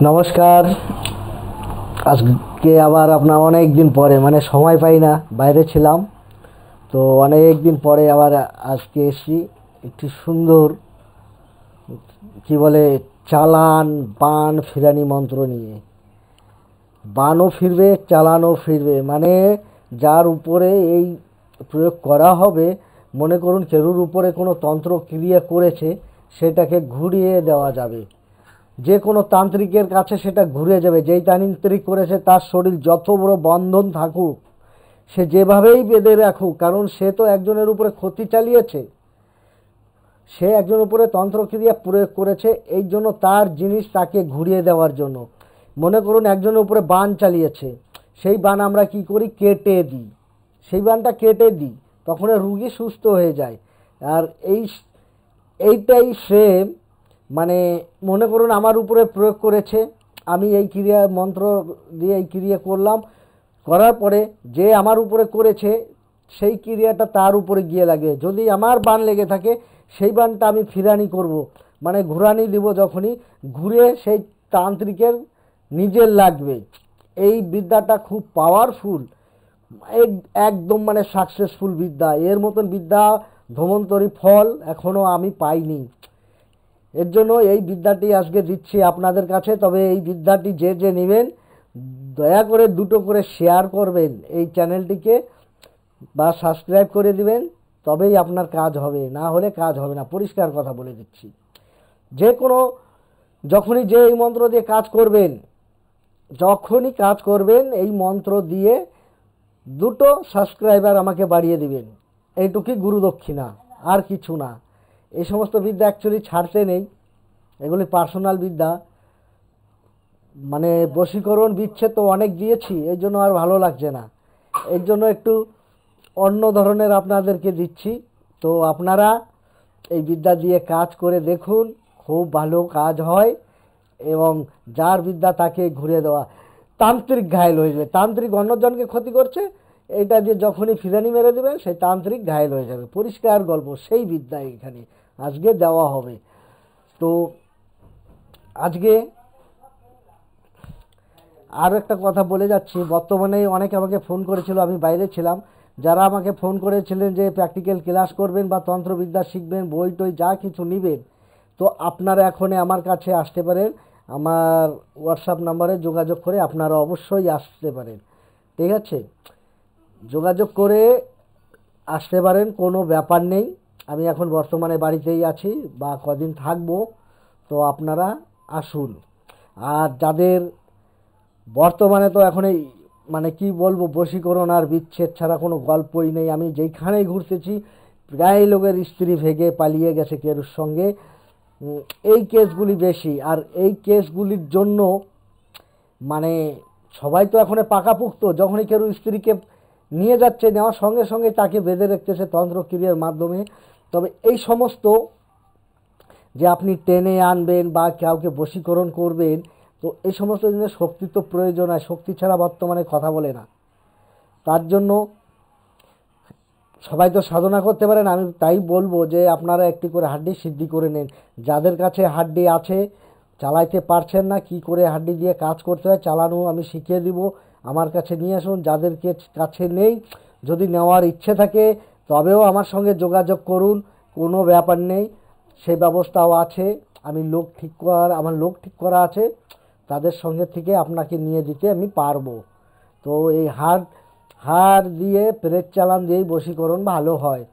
নমস্কার। আজকে আবার আপনার অনেক দিন পরে সময় পাই না, বাইরে ছিলাম তো অনেক দিন পরে আবার আজকে এসেছি একটি সুন্দর কি বলে চালান বান ফিরানি মন্ত্র নিয়ে। বানও ফিরবে, চালানও ফিরবে, যার উপরে এই প্রয়োগ করা হবে, মনে করুন কেরুর উপরে কোনো তন্ত্র ক্রিয়া করেছে, সেটাকে ঘুরিয়ে দেওয়া যাবে। যে কোনো তান্ত্রিকের কাছে সেটা ঘুরে যাবে। যেই তান্ত্রিক করেছে তার শরীর যত বড় বন্ধন থাকুক, সে যেভাবেই বেঁধে রাখুক, কারণ সে তো একজনের উপরে ক্ষতি চালিয়েছে, সে একজনের উপরে তন্ত্রক্রিয়া প্রয়োগ করেছে, এই জন্য তার জিনিস তাকে ঘুরিয়ে দেওয়ার জন্য। মনে করুন একজনের উপরে বান চালিয়েছে, সেই বান আমরা কি করি, কেটে দিই। সেই বানটা কেটে দিই, তখন রুগী সুস্থ হয়ে যায়। আর এইটাই সেম, মনে করুন আমার উপরে প্রয়োগ করেছে, আমি এই ক্রিয়া মন্ত্র দিয়ে এই ক্রিয়া করলাম, করার পরে যে আমার উপরে করেছে সেই ক্রিয়াটা তার উপরে গিয়ে লাগে। যদি আমার বান লেগে থাকে, সেই বানটা আমি ফিরানি করব, ঘুরানি দিব। যখনই ঘুরে সেই তান্ত্রিকের নিজের লাগবে। এই বিদ্যাটা খুব পাওয়ারফুল, একদম সাকসেসফুল বিদ্যা। এর মতন বিদ্যা ধমন্তরী ফল এখনও আমি পাইনি। এর জন্য এই বিদ্যাটি আজকে দিচ্ছি আপনাদের কাছে। তবে এই বিদ্যাটি যে যে নেবেন, দয়া করে দুটো করে শেয়ার করবেন এই চ্যানেলটিকে, বা সাবস্ক্রাইব করে দিবেন, তবেই আপনার কাজ হবে, না হলে কাজ হবে না। পরিষ্কার কথা বলে দিচ্ছি। যখনই যে এই মন্ত্র দিয়ে কাজ করবেন, এই মন্ত্র দিয়ে দুটো সাবস্ক্রাইবার আমাকে বাড়িয়ে দিবেন। এইটুকুই গুরুদক্ষিণা, আর কিছু না। এই সমস্ত বিদ্যা অ্যাকচুয়ালি ছাড়তে নেই, এগুলি পার্সোনাল বিদ্যা। বশীকরণ বিচ্ছেদ তো অনেক দিয়েছি, এই জন্য আর ভালো লাগছে না, এর জন্য একটু অন্য ধরনের আপনাদেরকে দিচ্ছি। তো আপনারা এই বিদ্যা দিয়ে কাজ করে দেখুন, খুব ভালো কাজ হয়। এবং যার বিদ্যা তাকে ঘুরে দেওয়া। তান্ত্রিক ঘায়েল হয়ে যাবে, তান্ত্রিক অন্যজনকে ক্ষতি করছে, এইটা দিয়ে যখনই ফিরানি মেরে দেবেন, সেই তান্ত্রিক ঘায়েল হয়ে যাবে। পরিষ্কার গল্প, সেই বিদ্যা এখানে আজকে দেওয়া হবে। তো আজকে আরও একটা কথা বলে যাচ্ছি। বর্তমানে অনেকে আমাকে ফোন করেছিল, আমি বাইরে ছিলাম, যারা আমাকে ফোন করেছিলেন যে প্র্যাকটিক্যাল ক্লাস করবেন বা তন্ত্রবিদ্যা শিখবেন, বই টই যা কিছু নেবেন, তো আপনারা এখনই আমার কাছে আসতে পারেন। আমার হোয়াটসঅ্যাপ নাম্বারে যোগাযোগ করে আপনারা অবশ্যই আসতে পারেন। ঠিক আছে, যোগাযোগ করে আসতে পারেন, কোনো ব্যাপার নেই। আমি এখন বর্তমানে বাড়িতেই আছি বা কদিন থাকবো, তো আপনারা আসুন। আর যাদের বর্তমানে তো এখন এই কি বলবো, বশীকরণ আর বিচ্ছেদ ছাড়া কোনো গল্পই নেই। আমি যেইখানেই ঘুরতেছি, প্রায় লোকের স্ত্রী ভেগে পালিয়ে গেছে কেরুর সঙ্গে, এই কেসগুলি বেশি। আর এই কেসগুলির জন্য সবাই তো এখন পাকাপুক্ত, যখনই কেউ স্ত্রীকে নিয়ে যাচ্ছে, নেওয়ার সঙ্গে সঙ্গে তাকে বেঁধে রাখতেছে তন্ত্রক্রিয়ার মাধ্যমে। তবে এই সমস্ত যে আপনি টেনে আনবেন বা কাউকে বশীকরণ করবেন, তো এই সমস্ত জিনিস শক্তি তো প্রয়োজন হয়, শক্তি ছাড়া বর্তমানে কথা বলে না। তার জন্য সবাই তো সাধনা করতে পারেন। আমি তাই বলবো যে আপনারা একটি করে হাড্ডি সিদ্ধি করে নেন। যাদের কাছে হাড্ডি আছে, চালাইতে পারছেন না, কি করে হাড্ডি দিয়ে কাজ করতে হয় চালানো আমি শিখিয়ে দিব, আমার কাছে নিয়ে আসুন। যাদের কাছে নেই, যদি নেওয়ার ইচ্ছে থাকে তবেও আমার সঙ্গে যোগাযোগ করুন, কোনো ব্যাপার নেই, সেই ব্যবস্থাও আছে। আমার লোক ঠিক করা আছে, তাদের সঙ্গে থেকে আপনাকে নিয়ে দিতে আমি পারবো। তো এই হাড় দিয়ে প্রেত চালান দিয়েই বশীকরণ ভালো হয়,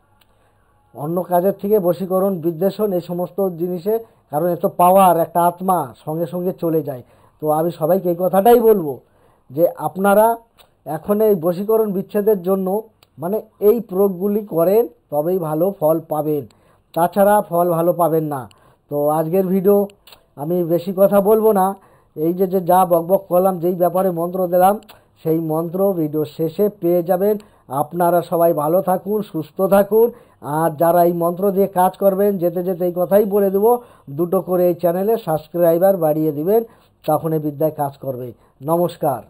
অন্য কাজের থেকে বশীকরণ বিদ্বেষণ এই সমস্ত জিনিসে, কারণ এত পাওয়ার, একটা আত্মা সঙ্গে সঙ্গে চলে যায়। তো আমি সবাইকে এই কথাটাই বলবো যে আপনারা এখন এই বশীকরণ বিচ্ছেদের জন্য এই প্রয়োগগুলি করেন, তবেই ভালো ফল পাবেন, তাছাড়া ফল ভালো পাবেন না। তো আজকের ভিডিও আমি বেশি কথা বলবো না, এই যে যা বকবক করলাম, যেই ব্যাপারে মন্ত্র দিলাম, সেই মন্ত্র ভিডিও শেষে পেয়ে যাবেন। আপনারা সবাই ভালো থাকুন, সুস্থ থাকুন। আর যারা এই মন্ত্র দিয়ে কাজ করবেন, যেতে যেতে এই কথাই বলে দেবো, দুটো করে এই চ্যানেলে সাবস্ক্রাইবার বাড়িয়ে দিবেন, তখন এই বিদ্যায় কাজ করবে। নমস্কার।